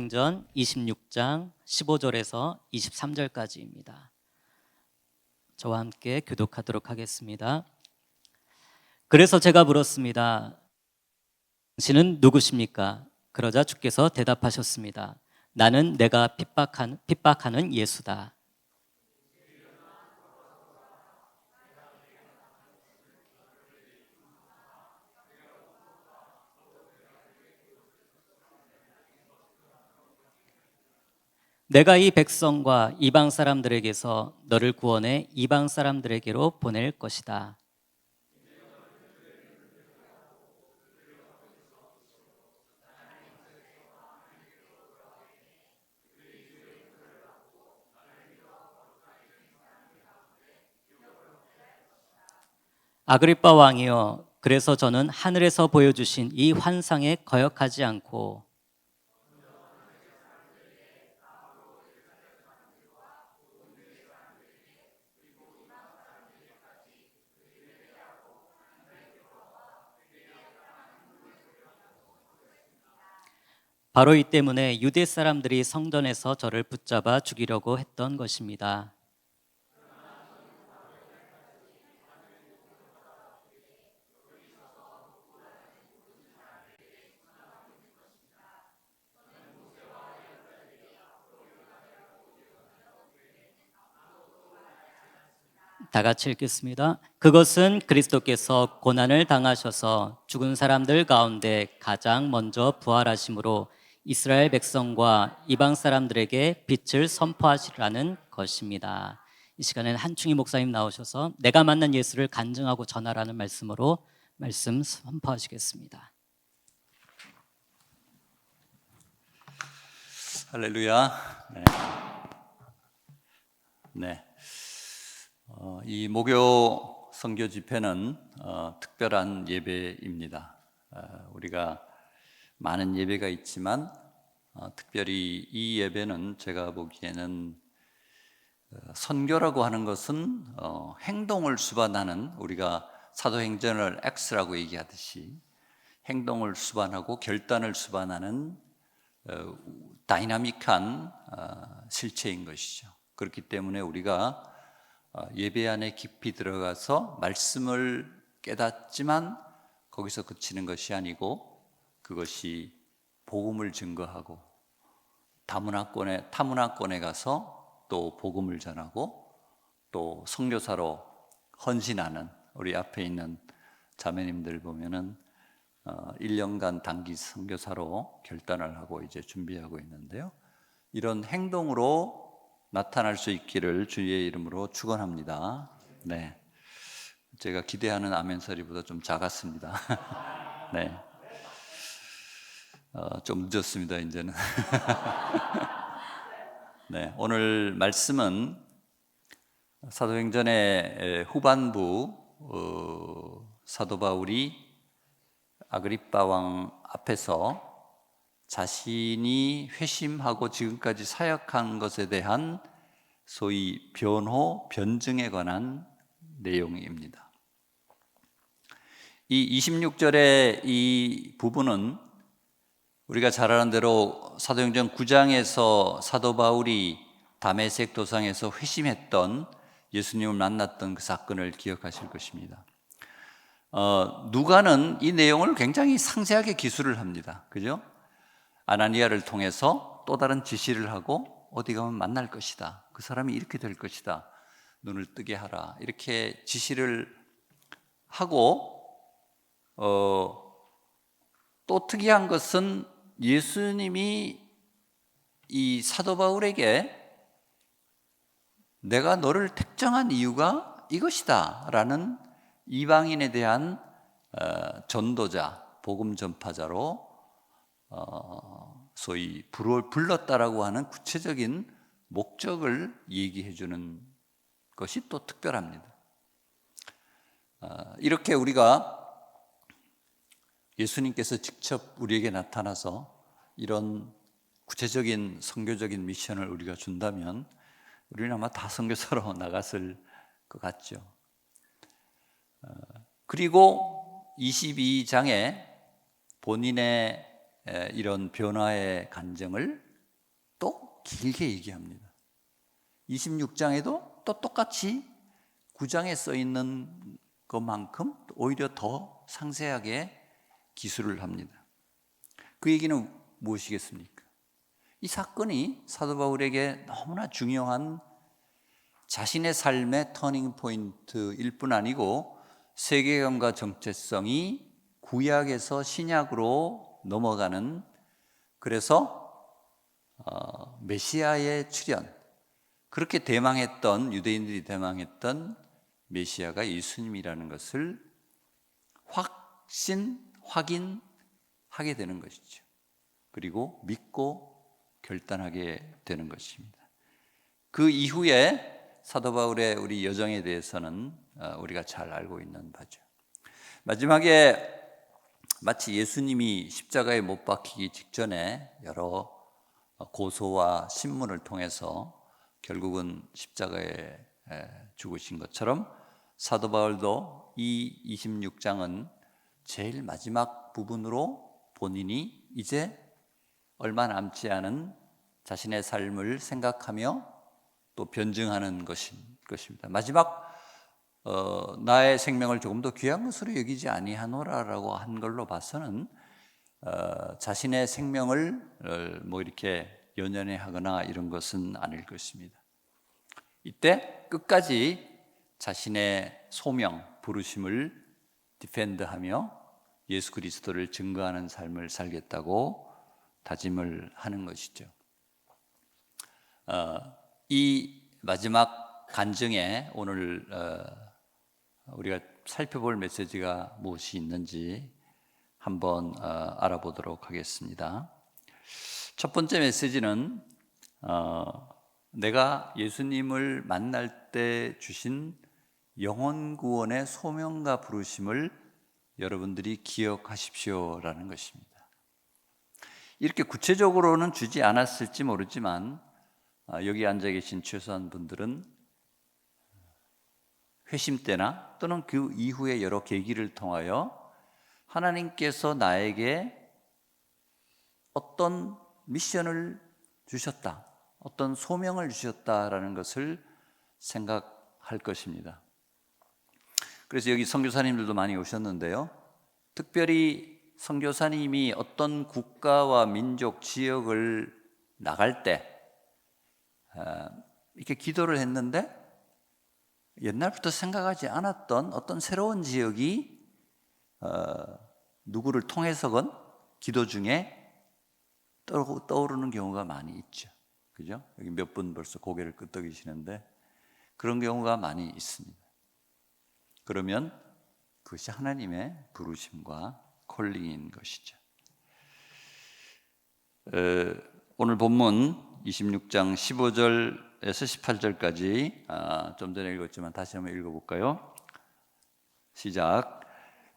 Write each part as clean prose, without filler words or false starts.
사도행전 26장 15절에서 23절까지입니다. 저와 함께 교독하도록 하겠습니다. 그래서 제가 물었습니다. 당신은 누구십니까? 그러자 주께서 대답하셨습니다. 나는 내가 핍박하는 예수다. 내가 이 백성과 이방 사람들에게서 너를 구원해 이방 사람들에게로 보낼 것이다. 아그리빠 왕이여, 그래서 저는 하늘에서 보여주신 이 환상에 거역하지 않고 바로 이 때문에 유대 사람들이 성전에서 저를 붙잡아 죽이려고 했던 것입니다. 다 같이 읽겠습니다. 그것은 그리스도께서 고난을 당하셔서 죽은 사람들 가운데 가장 먼저 부활하심으로 이스라엘 백성과 이방 사람들에게 빛을 선포하시라는 것입니다. 이 시간에는 한충희 목사님 나오셔서 내가 만난 예수를 간증하고 전하라는 말씀으로 말씀 선포하시겠습니다. 할렐루야. 네. 이 목요 선교 집회는 특별한 예배입니다. 우리가 많은 예배가 있지만 특별히 이 예배는 제가 보기에는 선교라고 하는 것은 행동을 수반하는, 우리가 사도행전을 X라고 얘기하듯이 행동을 수반하고 결단을 수반하는 다이나믹한 실체인 것이죠. 그렇기 때문에 우리가 예배 안에 깊이 들어가서 말씀을 깨닫지만 거기서 그치는 것이 아니고 그것이 복음을 증거하고 타문화권에 가서 또 복음을 전하고 또 선교사로 헌신하는, 우리 앞에 있는 자매님들 보면은 1년간 단기 선교사로 결단을 하고 이제 준비하고 있는데요. 이런 행동으로 나타날 수 있기를 주의 이름으로 축원합니다. 네, 제가 기대하는 아멘 소리보다 좀 작았습니다. 네, 좀 늦었습니다 이제는. 네, 오늘 말씀은 사도행전의 후반부, 사도 바울이 아그리빠 왕 앞에서 자신이 회심하고 지금까지 사역한 것에 대한 소위 변증에 관한 내용입니다. 이 26절의 이 부분은 우리가 잘 아는 대로 사도행전 9장에서 사도 바울이 다메섹 도상에서 회심했던, 예수님을 만났던 그 사건을 기억하실 것입니다. 누가는 이 내용을 굉장히 상세하게 기술을 합니다. 그죠? 아나니아를 통해서 또 다른 지시를 하고 어디 가면 만날 것이다, 그 사람이 이렇게 될 것이다, 눈을 뜨게 하라, 이렇게 지시를 하고 또 특이한 것은 예수님이 이 사도 바울에게 내가 너를 택정한 이유가 이것이다 라는, 이방인에 대한 전도자, 복음 전파자로 소위 불렀다라고 하는 구체적인 목적을 얘기해 주는 것이 또 특별합니다. 이렇게 우리가 예수님께서 직접 우리에게 나타나서 이런 구체적인 선교적인 미션을 우리가 준다면 우리는 아마 다 선교사로 나갔을 것 같죠. 그리고 22장에 본인의 이런 변화의 간증을 길게 얘기합니다. 26장에도 또 똑같이 9장에 써 있는 것만큼 오히려 더 상세하게 기술을 합니다. 그 얘기는 무엇이겠습니까? 이 사건이 사도 바울에게 너무나 중요한 자신의 삶의 터닝 포인트일 뿐 아니고 세계관과 정체성이 구약에서 신약으로 넘어가는, 그래서 메시아의 출현, 그렇게 대망했던, 유대인들이 대망했던 메시아가 예수님이라는 것을 확인하게 되는 것이죠. 그리고 믿고 결단하게 되는 것입니다. 그 이후에 사도 바울의 우리 여정에 대해서는 우리가 잘 알고 있는 바죠. 마지막에 마치 예수님이 십자가에 못 박히기 직전에 여러 고소와 신문을 통해서 결국은 십자가에 죽으신 것처럼 사도 바울도 이 26장은 제일 마지막 부분으로 본인이 이제 얼마 남지 않은 자신의 삶을 생각하며 또 변증하는 것입니다. 마지막 나의 생명을 조금 더 귀한 것으로 여기지 아니하노라라고 한 걸로 봐서는 자신의 생명을 뭐 이렇게 연연해하거나 이런 것은 아닐 것입니다. 이때 끝까지 자신의 소명, 부르심을 디펜드하며 예수 그리스도를 증거하는 삶을 살겠다고 다짐을 하는 것이죠. 이 마지막 간증에 오늘 우리가 살펴볼 메시지가 무엇이 있는지 한번 알아보도록 하겠습니다. 첫 번째 메시지는 내가 예수님을 만날 때 주신 영혼 구원의 소명과 부르심을 여러분들이 기억하십시오라는 것입니다. 이렇게 구체적으로는 주지 않았을지 모르지만 여기 앉아 계신 최소한 분들은 회심 때나 또는 그 이후에 여러 계기를 통하여 하나님께서 나에게 어떤 미션을 주셨다, 어떤 소명을 주셨다라는 것을 생각할 것입니다. 그래서 여기 선교사님들도 많이 오셨는데요, 특별히 선교사님이 어떤 국가와 민족, 지역을 나갈 때 이렇게 기도를 했는데 옛날부터 생각하지 않았던 어떤 새로운 지역이 누구를 통해서건 기도 중에 떠오르는 경우가 많이 있죠. 그죠? 여기 몇 분 벌써 고개를 끄덕이시는데 그런 경우가 많이 있습니다. 그러면 그것이 하나님의 부르심과 콜링인 것이죠. 오늘 본문 26장 15절에서 18절까지 좀 전에 읽었지만 다시 한번 읽어볼까요? 시작.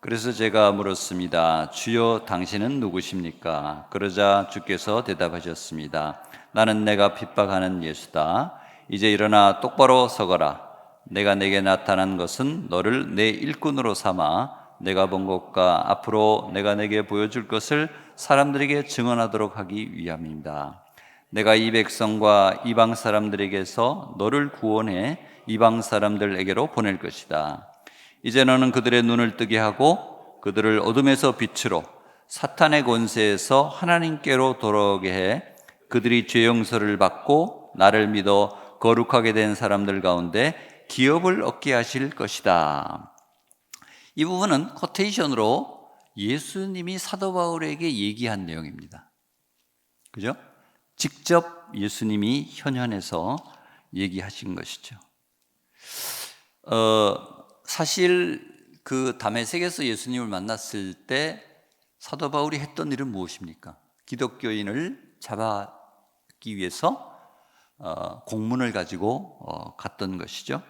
그래서 제가 물었습니다. 주여 당신은 누구십니까? 그러자 주께서 대답하셨습니다. 나는 내가 핍박하는 예수다. 이제 일어나 똑바로 서거라. 내가 내게 나타난 것은 너를 내 일꾼으로 삼아 내가 본 것과 앞으로 내가 내게 보여줄 것을 사람들에게 증언하도록 하기 위함입니다. 내가 이 백성과 이방 사람들에게서 너를 구원해 이방 사람들에게로 보낼 것이다. 이제 너는 그들의 눈을 뜨게 하고 그들을 어둠에서 빛으로 사탄의 권세에서 하나님께로 돌아오게 해 그들이 죄 용서를 받고 나를 믿어 거룩하게 된 사람들 가운데 기업을 얻게 하실 것이다. 이 부분은 코테이션으로 예수님이 사도 바울에게 얘기한 내용입니다. 그죠? 직접 예수님이 현현에서 얘기하신 것이죠. 사실 그 다메섹에서 예수님을 만났을 때 사도 바울이 했던 일은 무엇입니까? 기독교인을 잡기 위해서 공문을 가지고 갔던 것이죠.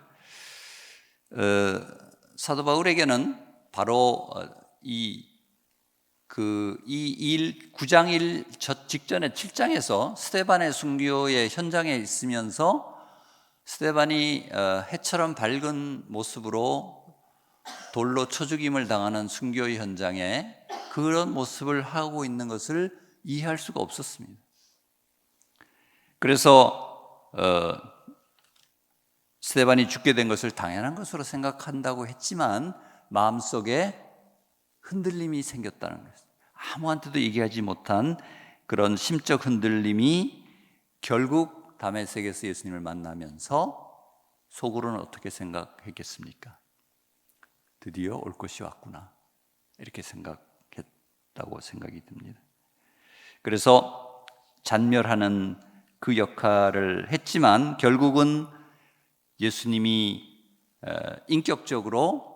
사도 바울에게는 바로 이 9장 1 직전에 7장에서 스데반의 순교의 현장에 있으면서 스데반이 해처럼 밝은 모습으로 돌로 쳐 죽임을 당하는 순교의 현장에 그런 모습을 하고 있는 것을 이해할 수가 없었습니다. 그래서 스데반이 죽게 된 것을 당연한 것으로 생각한다고 했지만 마음속에 흔들림이 생겼다는 것입니다. 아무한테도 얘기하지 못한 그런 심적 흔들림이 결국 다메섹에서 예수님을 만나면서 속으로는 어떻게 생각했겠습니까? 드디어 올 것이 왔구나, 이렇게 생각했다고 생각이 듭니다. 그래서 잔멸하는 그 역할을 했지만 결국은 예수님이 인격적으로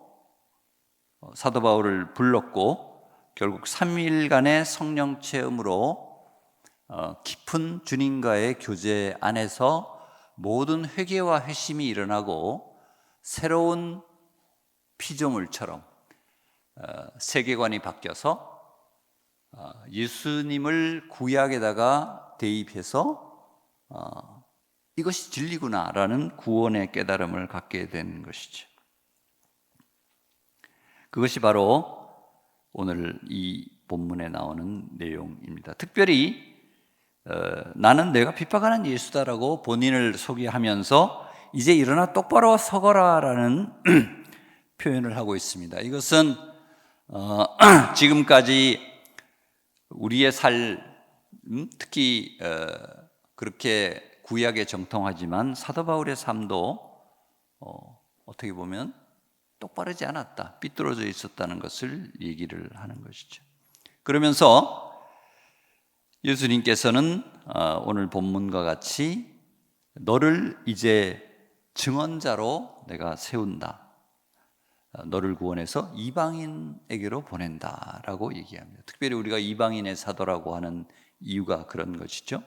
사도 바울을 불렀고 결국 3일간의 성령 체험으로 깊은 주님과의 교제 안에서 모든 회개와 회심이 일어나고 새로운 피조물처럼 세계관이 바뀌어서 예수님을 구약에다가 대입해서 이것이 진리구나라는 구원의 깨달음을 갖게 된 것이죠. 그것이 바로 오늘 이 본문에 나오는 내용입니다. 특별히 나는 내가 핍박하는 예수다라고 본인을 소개하면서 이제 일어나 똑바로 서거라라는 표현을 하고 있습니다. 이것은 지금까지 우리의 특히 그렇게 구약에 정통하지만 사도 바울의 삶도 어떻게 보면 똑바르지 않았다, 삐뚤어져 있었다는 것을 얘기를 하는 것이죠. 그러면서 예수님께서는 오늘 본문과 같이 너를 이제 증언자로 내가 세운다, 너를 구원해서 이방인에게로 보낸다라고 얘기합니다. 특별히 우리가 이방인의 사도라고 하는 이유가 그런 것이죠.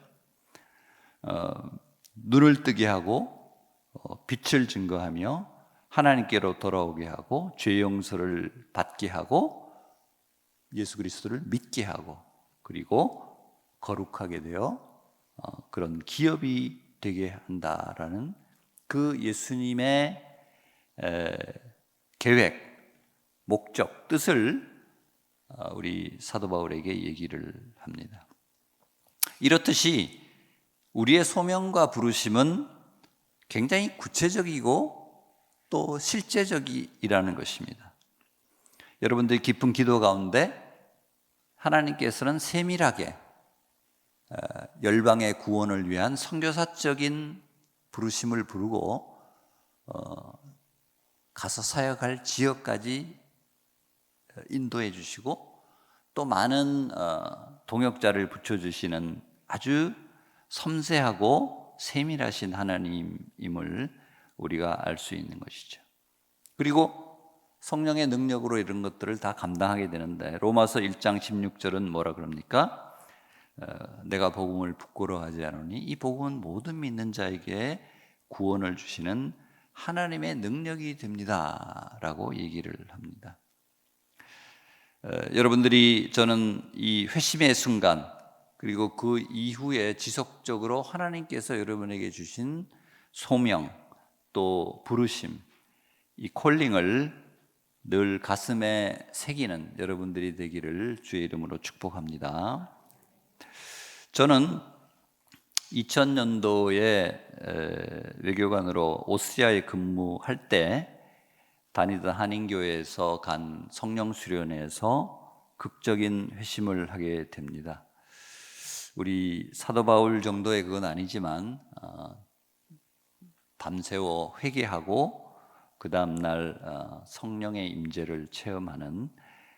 눈을 뜨게 하고 빛을 증거하며 하나님께로 돌아오게 하고 죄 용서를 받게 하고 예수 그리스도를 믿게 하고 그리고 거룩하게 되어 그런 기업이 되게 한다라는 그 예수님의 계획, 목적, 뜻을 우리 사도 바울에게 얘기를 합니다. 이렇듯이 우리의 소명과 부르심은 굉장히 구체적이고 또 실제적이라는 것입니다. 여러분들 깊은 기도 가운데 하나님께서는 세밀하게 열방의 구원을 위한 선교사적인 부르심을 부르고 가서 사역할 지역까지 인도해 주시고 또 많은 동역자를 붙여주시는 아주 섬세하고 세밀하신 하나님임을 우리가 알 수 있는 것이죠. 그리고 성령의 능력으로 이런 것들을 다 감당하게 되는데 로마서 1장 16절은 뭐라 그럽니까? 내가 복음을 부끄러워하지 않으니 이 복음은 모든 믿는 자에게 구원을 주시는 하나님의 능력이 됩니다 라고 얘기를 합니다. 여러분들이 저는 이 회심의 순간 그리고 그 이후에 지속적으로 하나님께서 여러분에게 주신 소명 또 부르심, 이 콜링을 늘 가슴에 새기는 여러분들이 되기를 주의 이름으로 축복합니다. 저는 2000년도에 외교관으로 오스트리아에 근무할 때 다니던 한인교회에서 간 성령수련회에서 극적인 회심을 하게 됩니다. 우리 사도 바울 정도의 그건 아니지만 밤새워 회개하고 그 다음날 성령의 임재를 체험하는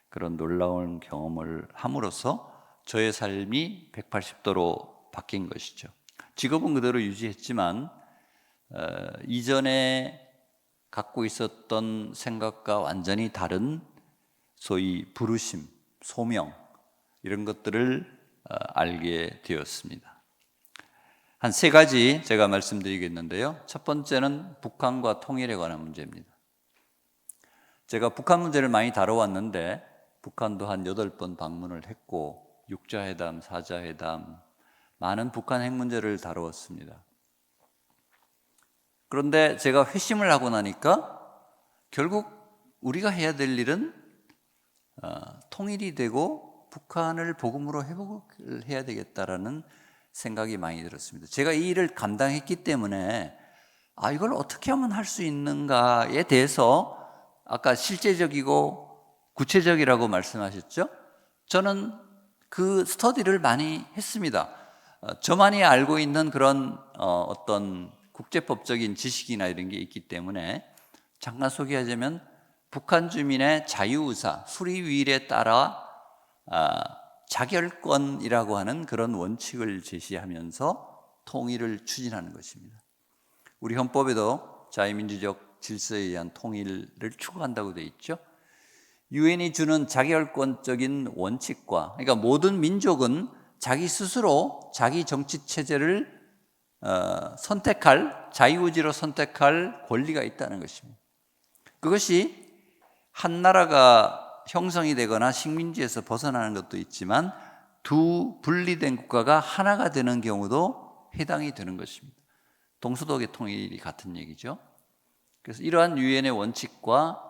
그런 놀라운 경험을 함으로써 저의 삶이 180도로 바뀐 것이죠. 직업은 그대로 유지했지만 이전에 갖고 있었던 생각과 완전히 다른 소위 부르심, 소명 이런 것들을 알게 되었습니다. 한 세 가지 제가 말씀드리겠는데요. 첫 번째는 북한과 통일에 관한 문제입니다. 제가 북한 문제를 많이 다뤄왔는데 북한도 한 8번 방문을 했고 6자회담, 4자회담 많은 북한 핵 문제를 다루었습니다. 그런데 제가 회심을 하고 나니까 결국 우리가 해야 될 일은 통일이 되고 북한을 복음으로 회복을 해야 되겠다라는 생각이 많이 들었습니다. 제가 이 일을 감당했기 때문에 이걸 어떻게 하면 할 수 있는가에 대해서 아까 실제적이고 구체적이라고 말씀하셨죠? 저는 그 스터디를 많이 했습니다. 저만이 알고 있는 그런 어떤 국제법적인 지식이나 이런 게 있기 때문에 잠깐 소개하자면 북한 주민의 자유의사, 프리윌에 따라 자결권이라고 하는 그런 원칙을 제시하면서 통일을 추진하는 것입니다. 우리 헌법에도 자유민주적 질서에 의한 통일을 추구한다고 되어 있죠. 유엔이 주는 자결권적인 원칙과, 그러니까 모든 민족은 자기 스스로 자기 정치 체제를 선택할, 자유의지로 선택할 권리가 있다는 것입니다. 그것이 한 나라가 형성이 되거나 식민지에서 벗어나는 것도 있지만 두 분리된 국가가 하나가 되는 경우도 해당이 되는 것입니다. 동서독의 통일이 같은 얘기죠. 그래서 이러한 유엔의 원칙과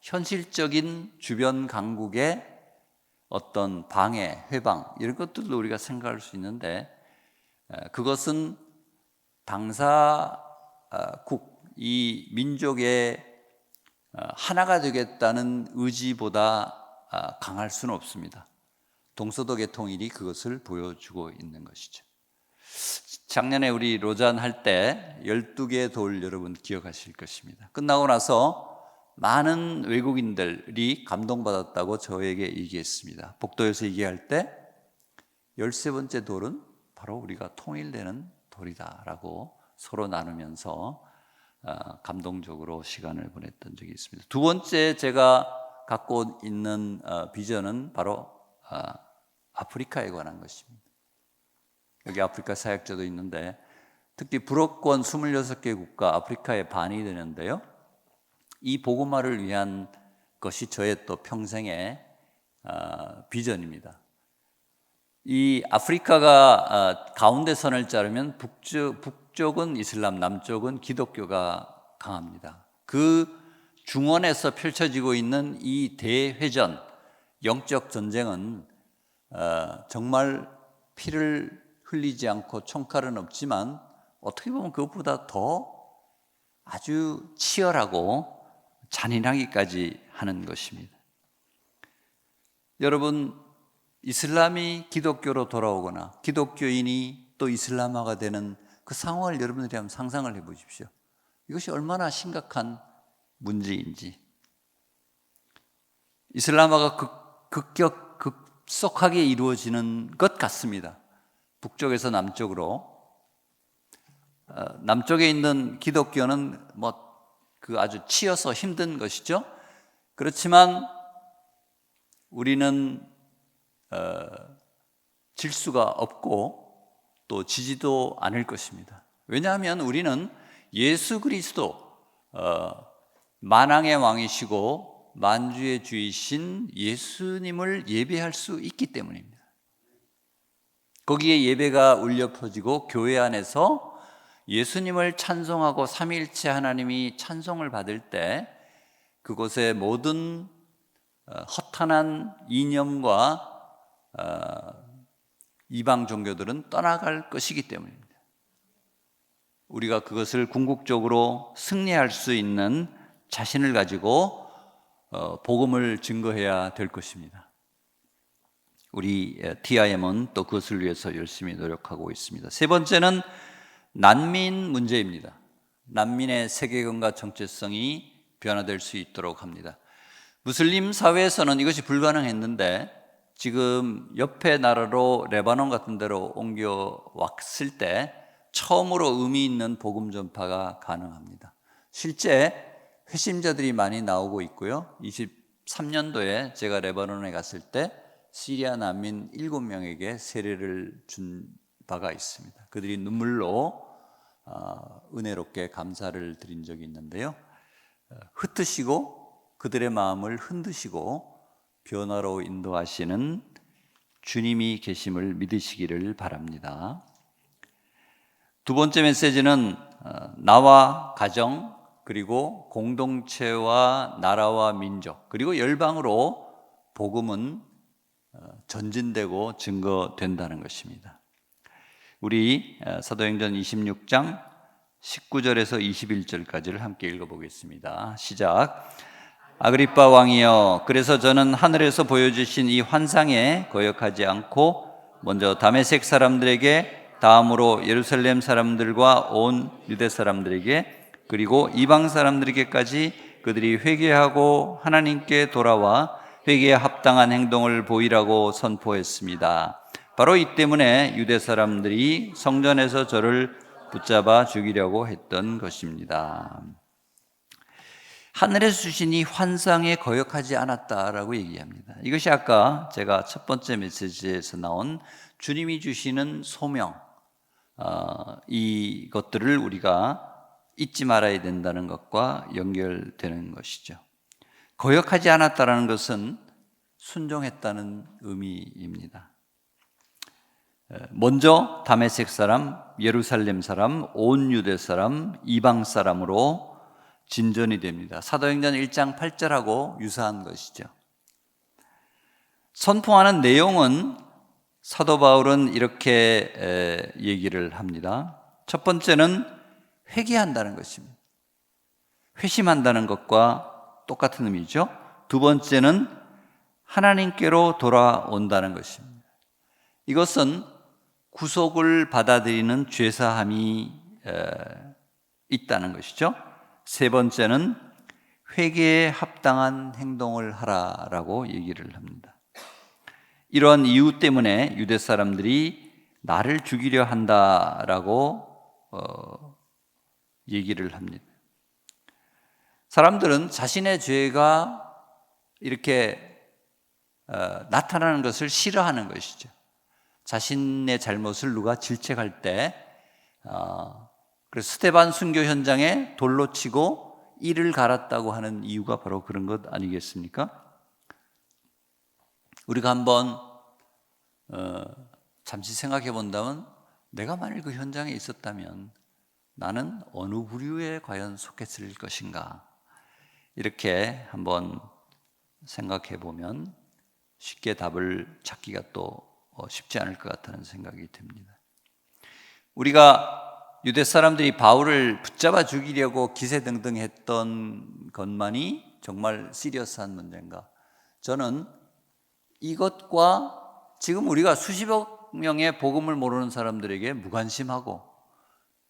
현실적인 주변 강국의 어떤 방해, 회방 이런 것들도 우리가 생각할 수 있는데 그것은 당사국, 이 민족의 하나가 되겠다는 의지보다 강할 수는 없습니다. 동서독의 통일이 그것을 보여주고 있는 것이죠. 작년에 우리 로잔 할 때 12개의 돌 여러분 기억하실 것입니다. 끝나고 나서 많은 외국인들이 감동받았다고 저에게 얘기했습니다. 복도에서 얘기할 때 13번째 돌은 바로 우리가 통일되는 돌이다라고 서로 나누면서 감동적으로 시간을 보냈던 적이 있습니다. 두 번째 제가 갖고 있는 비전은 바로 아프리카에 관한 것입니다. 여기 아프리카 사역자도 있는데 특히 불어권 26개 국가 아프리카의 반이 되는데요. 이 복음화를 위한 것이 저의 또 평생의 비전입니다. 이 아프리카가 가운데 선을 자르면 북쪽은 이슬람, 남쪽은 기독교가 강합니다. 그 중원에서 펼쳐지고 있는 이 대회전, 영적 전쟁은 정말 피를 흘리지 않고 총칼은 없지만 어떻게 보면 그것보다 더 아주 치열하고 잔인하기까지 하는 것입니다. 여러분, 이슬람이 기독교로 돌아오거나 기독교인이 또 이슬람화가 되는 그 상황을 여러분들이 한번 상상을 해보십시오. 이것이 얼마나 심각한 문제인지. 이슬람화가 급속하게 이루어지는 것 같습니다. 북쪽에서 남쪽으로. 남쪽에 있는 기독교는 그 아주 치여서 힘든 것이죠. 그렇지만 우리는 질 수가 없고 또 지지도 않을 것입니다. 왜냐하면 우리는 예수 그리스도 만왕의 왕이시고 만주의 주이신 예수님을 예배할 수 있기 때문입니다. 거기에 예배가 울려 퍼지고 교회 안에서 예수님을 찬송하고 삼위일체 하나님이 찬송을 받을 때 그곳의 모든 허탄한 이념과 이방 종교들은 떠나갈 것이기 때문입니다. 우리가 그것을 궁극적으로 승리할 수 있는 자신을 가지고 복음을 증거해야 될 것입니다. 우리 TIM은 또 그것을 위해서 열심히 노력하고 있습니다. 세 번째는 난민 문제입니다. 난민의 세계관과 정체성이 변화될 수 있도록 합니다. 무슬림 사회에서는 이것이 불가능했는데 지금 옆에 나라로 레바논 같은 데로 옮겨왔을 때 처음으로 의미 있는 복음 전파가 가능합니다. 실제 회심자들이 많이 나오고 있고요. 23년도에 제가 레바논에 갔을 때 시리아 난민 7명에게 세례를 준 바가 있습니다. 그들이 눈물로 은혜롭게 감사를 드린 적이 있는데요. 흩으시고 그들의 마음을 흔드시고 변화로 인도하시는 주님이 계심을 믿으시기를 바랍니다. 두 번째 메시지는 나와 가정 그리고 공동체와 나라와 민족 그리고 열방으로 복음은 전진되고 증거된다는 것입니다. 우리 사도행전 26장 19절에서 21절까지를 함께 읽어보겠습니다. 시작. 아그리빠 왕이여, 그래서 저는 하늘에서 보여주신 이 환상에 거역하지 않고 먼저 다메섹 사람들에게, 다음으로 예루살렘 사람들과 온 유대 사람들에게, 그리고 이방 사람들에게까지 그들이 회개하고 하나님께 돌아와 회개에 합당한 행동을 보이라고 선포했습니다. 바로 이 때문에 유대 사람들이 성전에서 저를 붙잡아 죽이려고 했던 것입니다. 하늘에서 주신 이 환상에 거역하지 않았다라고 얘기합니다. 이것이 아까 제가 첫 번째 메시지에서 나온 주님이 주시는 소명, 이것들을 우리가 잊지 말아야 된다는 것과 연결되는 것이죠. 거역하지 않았다는 것은 순종했다는 의미입니다. 먼저 다메섹 사람, 예루살렘 사람, 온 유대 사람, 이방 사람으로 진전이 됩니다. 사도행전 1장 8절하고 유사한 것이죠. 선포하는 내용은 사도 바울은 이렇게 얘기를 합니다. 첫 번째는 회개한다는 것입니다. 회심한다는 것과 똑같은 의미죠. 두 번째는 하나님께로 돌아온다는 것입니다. 이것은 구속을 받아들이는 죄사함이 있다는 것이죠. 세 번째는 회개에 합당한 행동을 하라라고 얘기를 합니다. 이러한 이유 때문에 유대 사람들이 나를 죽이려 한다라고 얘기를 합니다. 사람들은 자신의 죄가 이렇게 나타나는 것을 싫어하는 것이죠. 자신의 잘못을 누가 질책할 때, 그래서 스데반 순교 현장에 돌로 치고 이를 갈았다고 하는 이유가 바로 그런 것 아니겠습니까? 우리가 한번 잠시 생각해 본다면, 내가 만일 그 현장에 있었다면 나는 어느 부류에 과연 속했을 것인가? 이렇게 한번 생각해 보면 쉽게 답을 찾기가 또 쉽지 않을 것 같다는 생각이 듭니다. 우리가 유대 사람들이 바울을 붙잡아 죽이려고 기세등등했던 것만이 정말 시리어스한 문제인가? 저는 이것과 지금 우리가 수십억 명의 복음을 모르는 사람들에게 무관심하고,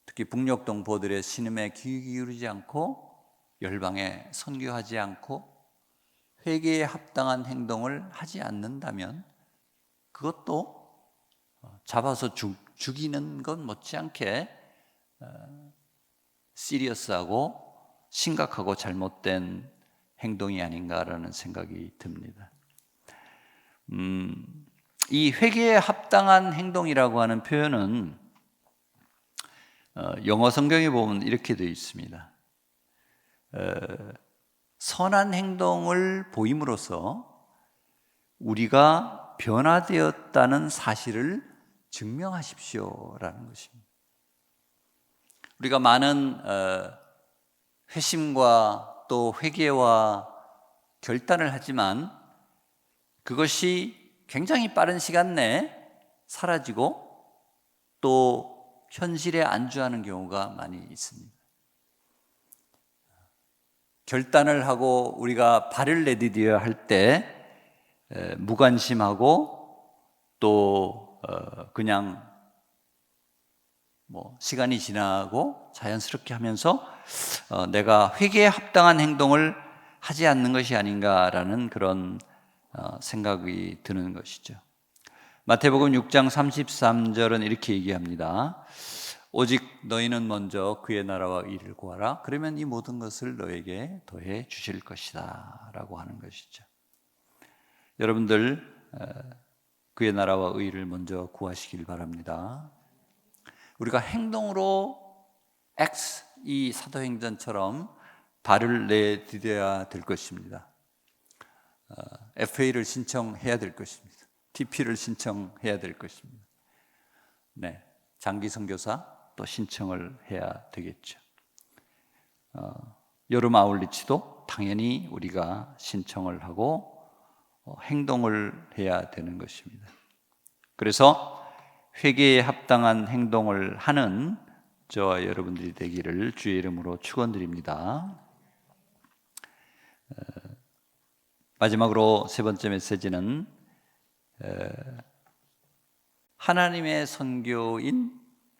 특히 북녘 동포들의 신음에 귀 기울이지 않고, 열방에 선교하지 않고, 회개에 합당한 행동을 하지 않는다면 그것도 잡아서 죽이는 것 못지않게 시리어스하고 심각하고 잘못된 행동이 아닌가라는 생각이 듭니다. 이 회개에 합당한 행동이라고 하는 표현은 영어 성경에 보면 이렇게 되어 있습니다. 선한 행동을 보임으로써 우리가 변화되었다는 사실을 증명하십시오라는 것입니다. 우리가 많은 회심과 또 회개와 결단을 하지만 그것이 굉장히 빠른 시간 내에 사라지고 또 현실에 안주하는 경우가 많이 있습니다. 결단을 하고 우리가 발을 내디뎌야 할 때 무관심하고 또 그냥 시간이 지나고 자연스럽게 하면서 내가 회개에 합당한 행동을 하지 않는 것이 아닌가라는 그런 생각이 드는 것이죠. 마태복음 6장 33절은 이렇게 얘기합니다. 오직 너희는 먼저 그의 나라와 의를 구하라. 그러면 이 모든 것을 너에게 더해 주실 것이다 라고 하는 것이죠. 여러분들 그의 나라와 의를 먼저 구하시길 바랍니다. 우리가 행동으로 이 사도행전처럼 발을 내디뎌야 될 것입니다. FA를 신청해야 될 것입니다. TP를 신청해야 될 것입니다. 네, 장기 선교사 또 신청을 해야 되겠죠. 여름 아울리치도 당연히 우리가 신청을 하고 행동을 해야 되는 것입니다. 그래서 회개에 합당한 행동을 하는 저와 여러분들이 되기를 주의 이름으로 축원드립니다. 마지막으로 세 번째 메시지는 하나님의 선교인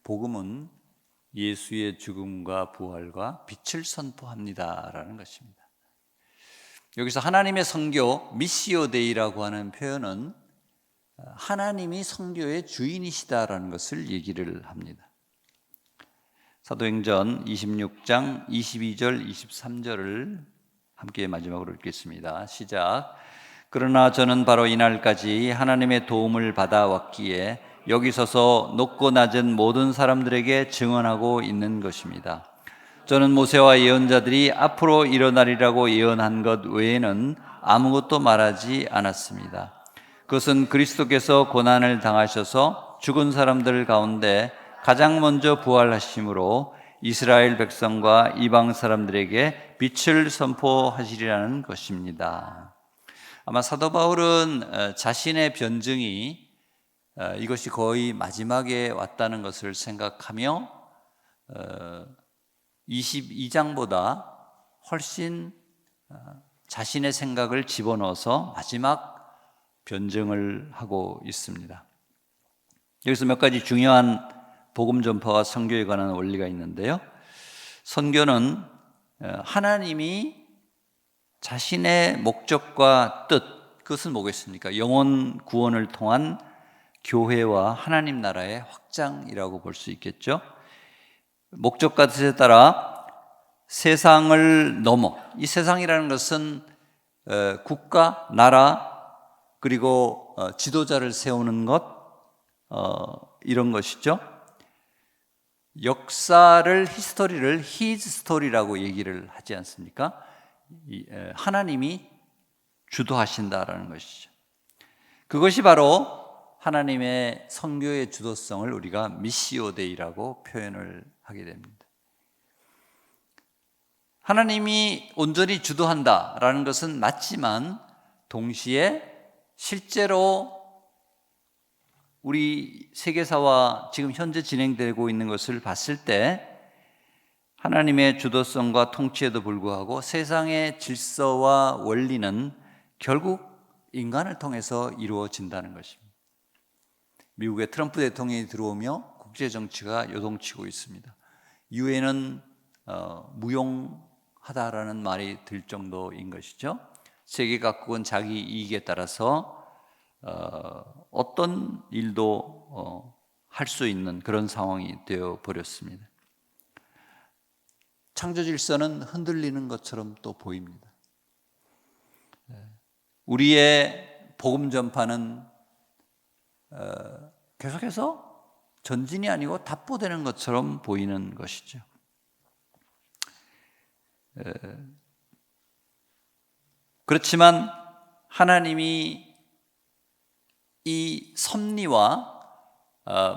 복음은 예수의 죽음과 부활과 빛을 선포합니다라는 것입니다. 여기서 하나님의 선교, 미시오 데이라고 하는 표현은 하나님이 선교의 주인이시다라는 것을 얘기를 합니다. 사도행전 26장 22절 23절을 함께 마지막으로 읽겠습니다. 시작. 그러나 저는 바로 이날까지 하나님의 도움을 받아왔기에 여기 서서 높고 낮은 모든 사람들에게 증언하고 있는 것입니다. 저는 모세와 예언자들이 앞으로 일어나리라고 예언한 것 외에는 아무것도 말하지 않았습니다. 그것은 그리스도께서 고난을 당하셔서 죽은 사람들 가운데 가장 먼저 부활하심으로 이스라엘 백성과 이방 사람들에게 빛을 선포하시리라는 것입니다. 아마 사도 바울은 자신의 변증이 이것이 거의 마지막에 왔다는 것을 생각하며 22장보다 훨씬 자신의 생각을 집어넣어서 마지막 변증을 하고 있습니다. 여기서 몇 가지 중요한 복음 전파와 선교에 관한 원리가 있는데요. 선교는 하나님이 자신의 목적과 뜻, 그것은 뭐겠습니까? 영혼 구원을 통한 교회와 하나님 나라의 확장이라고 볼 수 있겠죠. 목적과 뜻에 따라 세상을 넘어, 이 세상이라는 것은 국가, 나라, 그리고 지도자를 세우는 것, 이런 것이죠. 역사를, 히스토리를 his story라고 얘기를 하지 않습니까? 하나님이 주도하신다라는 것이죠. 그것이 바로 하나님의 선교의 주도성을 우리가 미시오 데이라고 표현을 하게 됩니다. 하나님이 온전히 주도한다라는 것은 맞지만 동시에 실제로 우리 세계사와 지금 현재 진행되고 있는 것을 봤을 때 하나님의 주도성과 통치에도 불구하고 세상의 질서와 원리는 결국 인간을 통해서 이루어진다는 것입니다. 미국의 트럼프 대통령이 들어오며 국제 정치가 요동치고 있습니다. 유엔은 무용하다라는 말이 들 정도인 것이죠. 세계 각국은 자기 이익에 따라서 어떤 일도 할 수 있는 그런 상황이 되어 버렸습니다. 창조 질서는 흔들리는 것처럼 또 보입니다. 우리의 복음 전파는 계속해서 전진이 아니고 답보되는 것처럼 보이는 것이죠. 그렇지만 하나님이 이 섭리와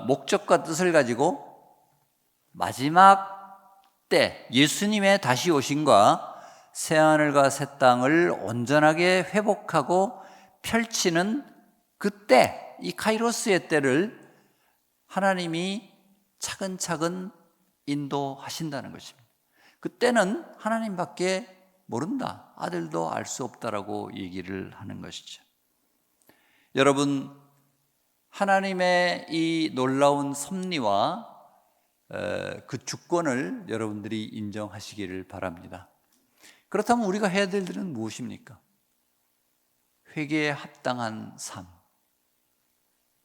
목적과 뜻을 가지고 마지막 때 예수님의 다시 오심과 새하늘과 새 땅을 온전하게 회복하고 펼치는 그때, 이 카이로스의 때를 하나님이 차근차근 인도하신다는 것입니다. 그때는 하나님밖에 모른다, 아들도 알 수 없다라고 얘기를 하는 것이죠. 여러분, 하나님의 이 놀라운 섭리와 그 주권을 여러분들이 인정하시기를 바랍니다. 그렇다면 우리가 해야 될 일은 무엇입니까? 회개에 합당한 삶,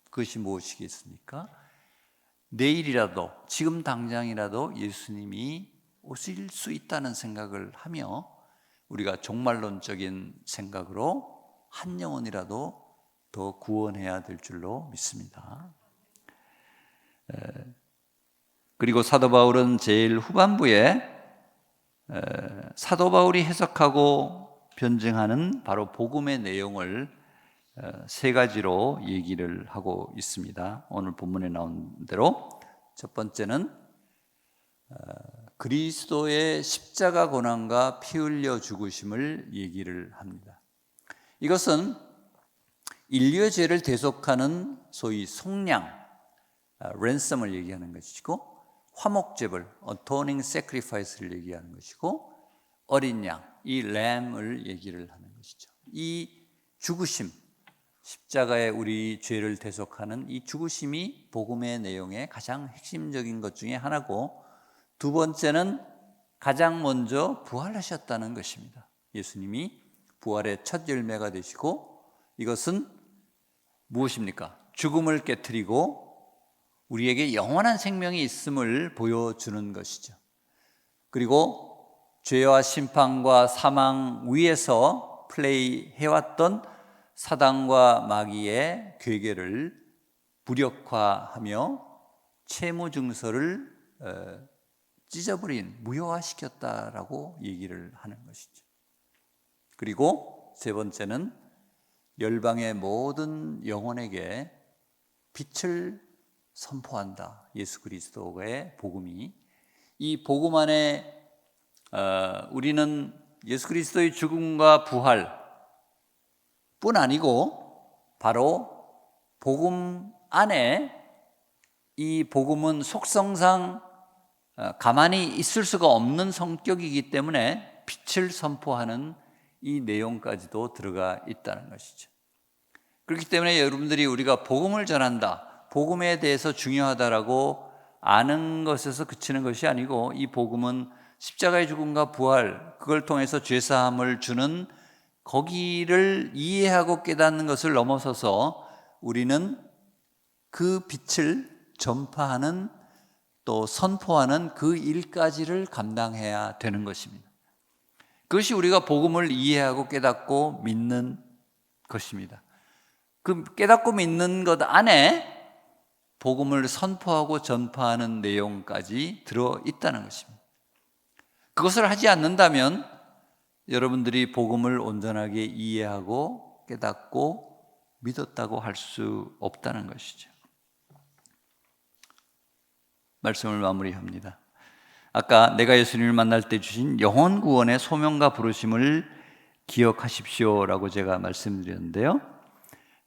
그것이 무엇이겠습니까? 내일이라도, 지금 당장이라도 예수님이 오실 수 있다는 생각을 하며 우리가 종말론적인 생각으로 한 영혼이라도 더 구원해야 될 줄로 믿습니다. 그리고 사도 바울은 제일 후반부에 사도 바울이 해석하고 변증하는 바로 복음의 내용을 세 가지로 얘기를 하고 있습니다. 오늘 본문에 나온 대로 첫 번째는 그리스도의 십자가 고난과 피 흘려 죽으심을 얘기를 합니다. 이것은 인류의 죄를 대속하는 소위 속량, 랜섬을 얘기하는 것이고, 화목제물, atoning sacrifice를 얘기하는 것이고, 어린 양, 이 램을 얘기를 하는 것이죠. 이 죽으심, 십자가에 우리 죄를 대속하는 이 죽으심이 복음의 내용의 가장 핵심적인 것 중에 하나고, 두 번째는 가장 먼저 부활하셨다는 것입니다. 예수님이 부활의 첫 열매가 되시고, 이것은 무엇입니까? 죽음을 깨트리고 우리에게 영원한 생명이 있음을 보여주는 것이죠. 그리고 죄와 심판과 사망 위에서 플레이해왔던 사단과 마귀의 괴계를 무력화하며 채무증서를 찢어버린, 무효화시켰다라고 얘기를 하는 것이죠. 그리고 세 번째는 열방의 모든 영혼에게 빛을 선포한다. 예수 그리스도의 복음이, 이 복음 안에 우리는 예수 그리스도의 죽음과 부활 뿐 아니고 바로 복음 안에, 이 복음은 속성상 가만히 있을 수가 없는 성격이기 때문에 빛을 선포하는 이 내용까지도 들어가 있다는 것이죠. 그렇기 때문에 여러분들이 우리가 복음을 전한다, 복음에 대해서 중요하다라고 아는 것에서 그치는 것이 아니고, 이 복음은 십자가의 죽음과 부활, 그걸 통해서 죄사함을 주는 거기를 이해하고 깨닫는 것을 넘어서서 우리는 그 빛을 전파하는, 또 선포하는 그 일까지를 감당해야 되는 것입니다. 그것이 우리가 복음을 이해하고 깨닫고 믿는 것입니다. 그 깨닫고 믿는 것 안에 복음을 선포하고 전파하는 내용까지 들어있다는 것입니다. 그것을 하지 않는다면 여러분들이 복음을 온전하게 이해하고 깨닫고 믿었다고 할 수 없다는 것이죠. 말씀을 마무리합니다. 아까 내가 예수님을 만날 때 주신 영혼 구원의 소명과 부르심을 기억하십시오라고 제가 말씀드렸는데요.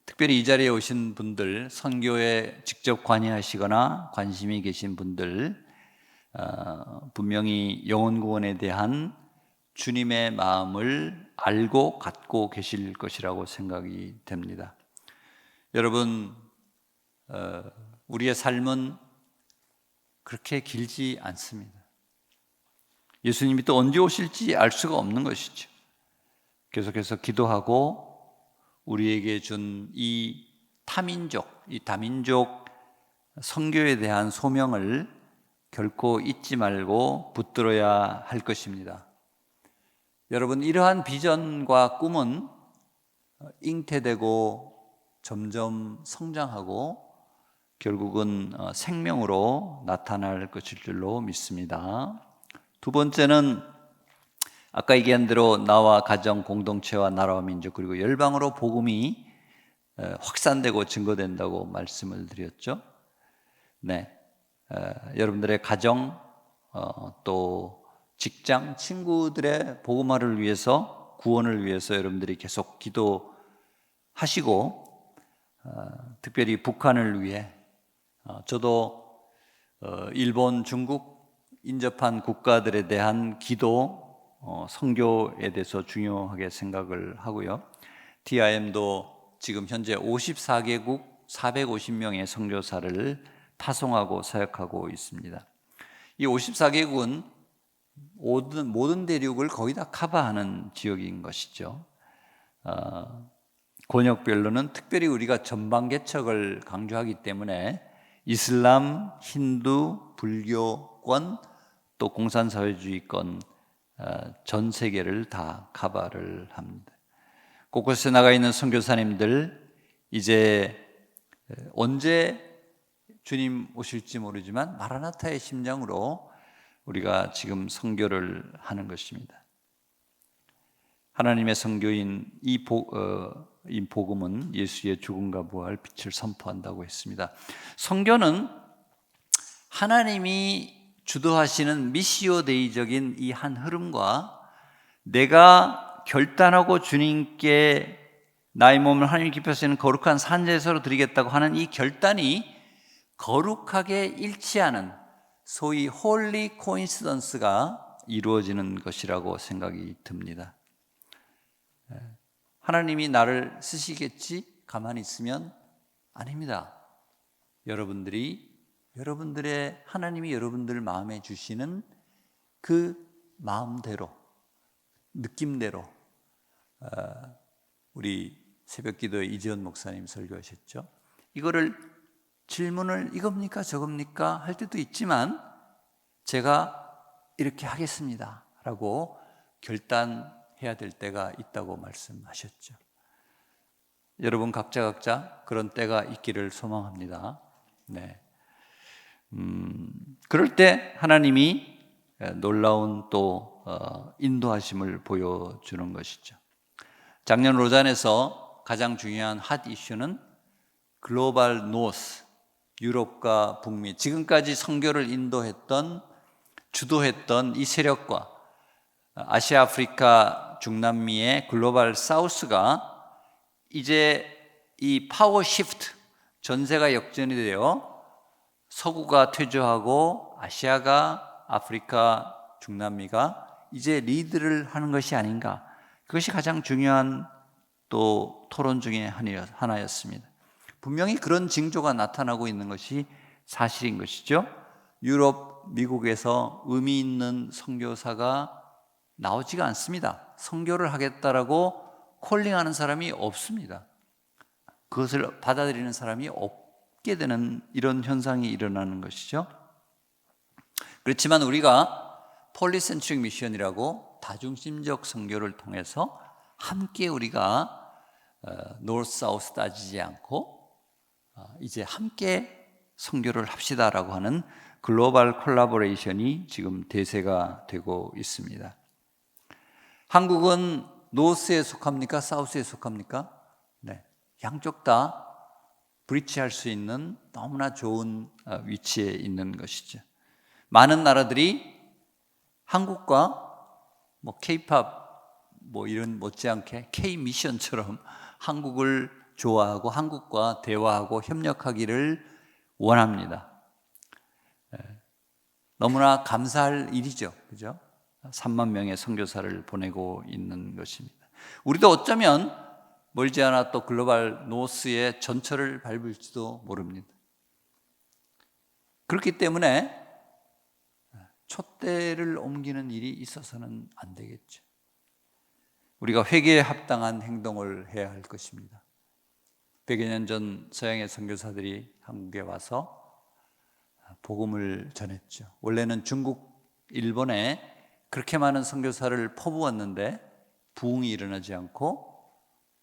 특별히 이 자리에 오신 분들, 선교에 직접 관여하시거나 관심이 계신 분들, 분명히 영혼 구원에 대한 주님의 마음을 알고 갖고 계실 것이라고 생각이 됩니다. 여러분, 우리의 삶은 그렇게 길지 않습니다. 예수님이 또 언제 오실지 알 수가 없는 것이죠. 계속해서 기도하고 우리에게 준 이 타민족, 이 다민족 선교에 대한 소명을 결코 잊지 말고 붙들어야 할 것입니다. 여러분, 이러한 비전과 꿈은 잉태되고 점점 성장하고 결국은 생명으로 나타날 것일 줄로 믿습니다. 두 번째는 아까 얘기한 대로 나와 가정, 공동체와 나라와 민족, 그리고 열방으로 복음이 확산되고 증거된다고 말씀을 드렸죠. 네, 여러분들의 가정, 또 직장, 친구들의 복음화를 위해서, 구원을 위해서 여러분들이 계속 기도하시고, 특별히 북한을 위해, 저도 일본, 중국 인접한 국가들에 대한 기도, 선교에 대해서 중요하게 생각을 하고요. TIM도 지금 현재 54개국 450명의 선교사를 파송하고 사역하고 있습니다. 이 54개국은 모든 대륙을 거의 다 커버하는 지역인 것이죠. 권역별로는 특별히 우리가 전방 개척을 강조하기 때문에 이슬람, 힌두, 불교권, 또 공산사회주의권 전 세계를 다 커버를 합니다. 곳곳에 나가 있는 선교사님들, 이제 언제 주님 오실지 모르지만 마라나타의 심정으로 우리가 지금 선교를 하는 것입니다. 하나님의 선교인 이 복음은 예수의 죽음과 부활, 빛을 선포한다고 했습니다. 선교는 하나님이 주도하시는 미시오 데이적인 이 한 흐름과 내가 결단하고 주님께 나의 몸을 하나님 기뻐하시는 거룩한 산제사로 드리겠다고 하는 이 결단이 거룩하게 일치하는 소위 홀리 코인시던스가 이루어지는 것이라고 생각이 듭니다. 하나님이 나를 쓰시겠지? 가만히 있으면 아닙니다. 하나님이 여러분들 마음에 주시는 그 마음대로, 느낌대로, 우리 새벽기도에 이지원 목사님 설교하셨죠. 이거를 질문을 이겁니까 저겁니까 할 때도 있지만 제가 이렇게 하겠습니다 라고 결단해야 될 때가 있다고 말씀하셨죠. 여러분 각자 그런 때가 있기를 소망합니다. 네. 그럴 때 하나님이 놀라운 또 인도하심을 보여주는 것이죠. 작년 로잔에서 가장 중요한 핫 이슈는 글로벌 노스, 유럽과 북미, 지금까지 선교를 주도했던 이 세력과 아시아, 아프리카, 중남미의 글로벌 사우스가 이제 이 파워 시프트, 전세가 역전이 되어 서구가 퇴조하고 아시아가, 아프리카, 중남미가 이제 리드를 하는 것이 아닌가. 그것이 가장 중요한 또 토론 중에 하나였습니다. 분명히 그런 징조가 나타나고 있는 것이 사실인 것이죠. 유럽, 미국에서 의미 있는 선교사가 나오지가 않습니다. 선교를 하겠다라고 콜링하는 사람이 없습니다. 그것을 받아들이는 사람이 없게 되는 이런 현상이 일어나는 것이죠. 그렇지만 우리가 폴리센트릭 미션이라고 다중심적 선교를 통해서 함께 우리가 노스 사우스 따지지 않고 이제 함께 선교를 합시다라고 하는 글로벌 콜라보레이션이 지금 대세가 되고 있습니다. 한국은 노스에 속합니까? 사우스에 속합니까? 네, 양쪽 다 브리치할 수 있는 너무나 좋은 위치에 있는 것이죠. 많은 나라들이 한국과 K-팝 이런 못지않게 K-미션처럼 한국을 좋아하고 한국과 대화하고 협력하기를 원합니다. 너무나 감사할 일이죠. 그죠? 3만 명의 선교사를 보내고 있는 것입니다. 우리도 어쩌면 멀지 않아 또 글로벌 노스의 전철을 밟을지도 모릅니다. 그렇기 때문에 촛대를 옮기는 일이 있어서는 안 되겠죠. 우리가 회개에 합당한 행동을 해야 할 것입니다. 100여 년 전 서양의 선교사들이 한국에 와서 복음을 전했죠. 원래는 중국, 일본에 그렇게 많은 선교사를 퍼부었는데 부흥이 일어나지 않고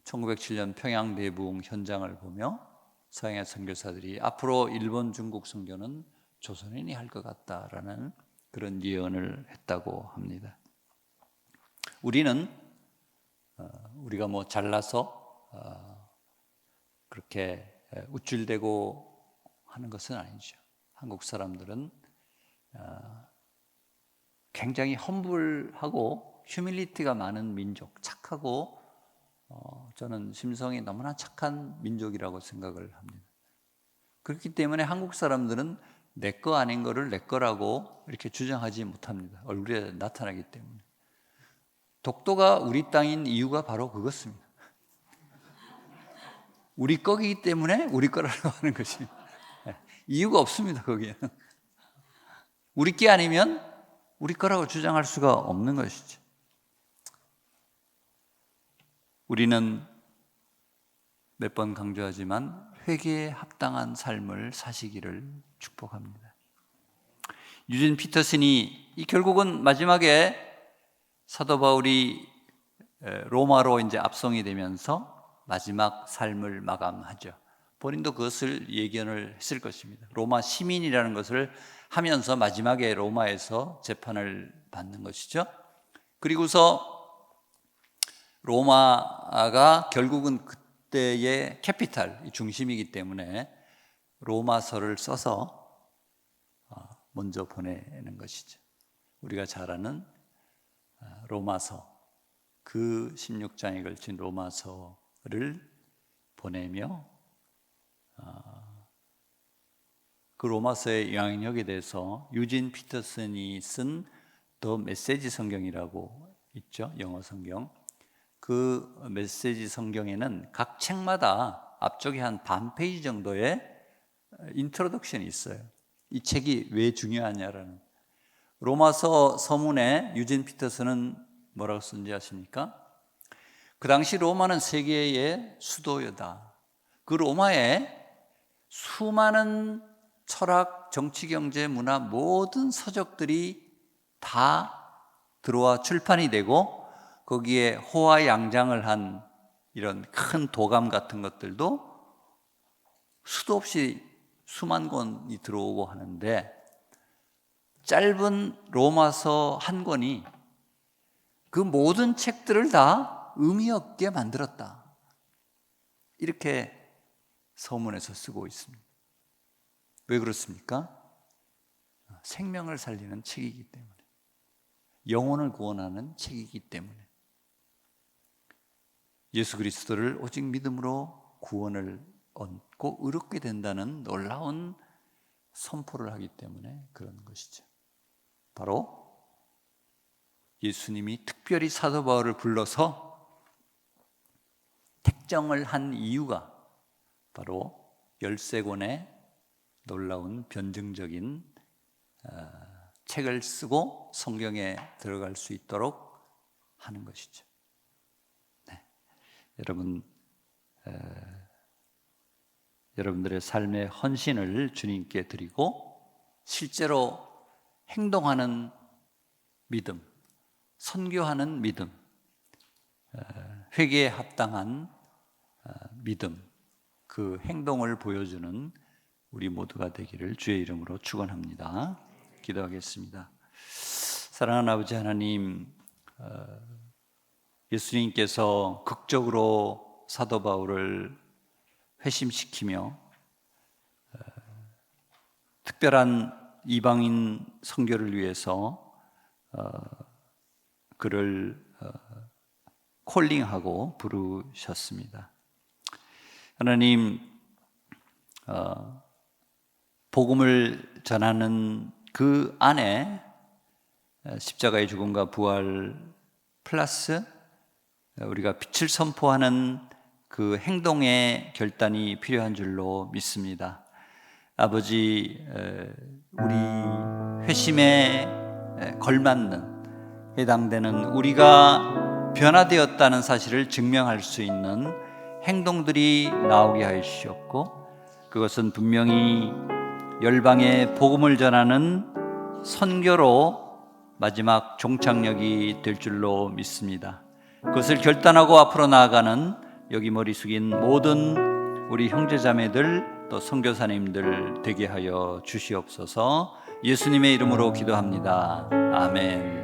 1907년 평양 대부흥 현장을 보며 서양의 선교사들이 앞으로 일본, 중국 선교는 조선인이 할 것 같다라는 그런 예언을 했다고 합니다. 우리가 잘나서 그렇게 우쭐대고 하는 것은 아니죠. 한국 사람들은 굉장히 험불하고 휴밀리티가 많은 민족, 착하고 저는 심성이 너무나 착한 민족이라고 생각을 합니다. 그렇기 때문에 한국 사람들은 내 거 아닌 거를 내 거라고 이렇게 주장하지 못합니다. 얼굴에 나타나기 때문에. 독도가 우리 땅인 이유가 바로 그것입니다. 우리 거기 때문에 우리 거라고 하는 것입니다. 이유가 없습니다. 거기에는 우리 게 아니면 우리 거라고 주장할 수가 없는 것이죠. 우리는 몇 번 강조하지만 회개에 합당한 삶을 사시기를 축복합니다. 유진 피터슨이 결국은 마지막에 사도 바울이 로마로 이제 압송이 되면서 마지막 삶을 마감하죠. 본인도 그것을 예견을 했을 것입니다. 로마 시민이라는 것을 하면서 마지막에 로마에서 재판을 받는 것이죠. 그리고서 로마가 결국은 그때의 캐피탈, 중심이기 때문에 로마서를 써서 먼저 보내는 것이죠. 우리가 잘 아는 로마서, 그 16장에 걸친 로마서를 보내며 그 로마서의 영향력에 대해서 유진 피터슨이 쓴 더 메시지 성경이라고 있죠. 영어 성경. 그 메시지 성경에는 각 책마다 앞쪽에 한 반 페이지 정도의 인트로덕션이 있어요. 이 책이 왜 중요하냐라는. 로마서 서문에 유진 피터슨은 뭐라고 쓴지 아십니까? 그 당시 로마는 세계의 수도였다. 그 로마에 수많은 철학, 정치, 경제, 문화 모든 서적들이 다 들어와 출판이 되고 거기에 호화양장을 한 이런 큰 도감 같은 것들도 수도 없이 수만 권이 들어오고 하는데 짧은 로마서 한 권이 그 모든 책들을 다 의미 없게 만들었다. 이렇게 서문에서 쓰고 있습니다. 왜 그렇습니까? 생명을 살리는 책이기 때문에, 영혼을 구원하는 책이기 때문에, 예수 그리스도를 오직 믿음으로 구원을 얻고 의롭게 된다는 놀라운 선포를 하기 때문에 그런 것이죠. 바로 예수님이 특별히 사도 바울을 불러서 택정을 한 이유가 바로 13권의 놀라운 변증적인 책을 쓰고 성경에 들어갈 수 있도록 하는 것이죠. 네. 여러분들의 삶의 헌신을 주님께 드리고 실제로 행동하는 믿음, 선교하는 믿음, 회개에 합당한 믿음, 그 행동을 보여주는 우리 모두가 되기를 주의 이름으로 축원합니다. 기도하겠습니다. 사랑하는 아버지 하나님, 예수님께서 극적으로 사도 바울을 회심시키며 특별한 이방인 선교를 위해서 그를 콜링하고 부르셨습니다. 하나님, 복음을 전하는 그 안에 십자가의 죽음과 부활 플러스 우리가 빛을 선포하는 그 행동의 결단이 필요한 줄로 믿습니다. 아버지, 우리 회심에 걸맞는, 해당되는, 우리가 변화되었다는 사실을 증명할 수 있는 행동들이 나오게 하시옵고, 그것은 분명히 열방에 복음을 전하는 선교로 마지막 종착역이 될 줄로 믿습니다. 그것을 결단하고 앞으로 나아가는 여기 머리 숙인 모든 우리 형제자매들 또 선교사님들 되게 하여 주시옵소서. 예수님의 이름으로 기도합니다. 아멘.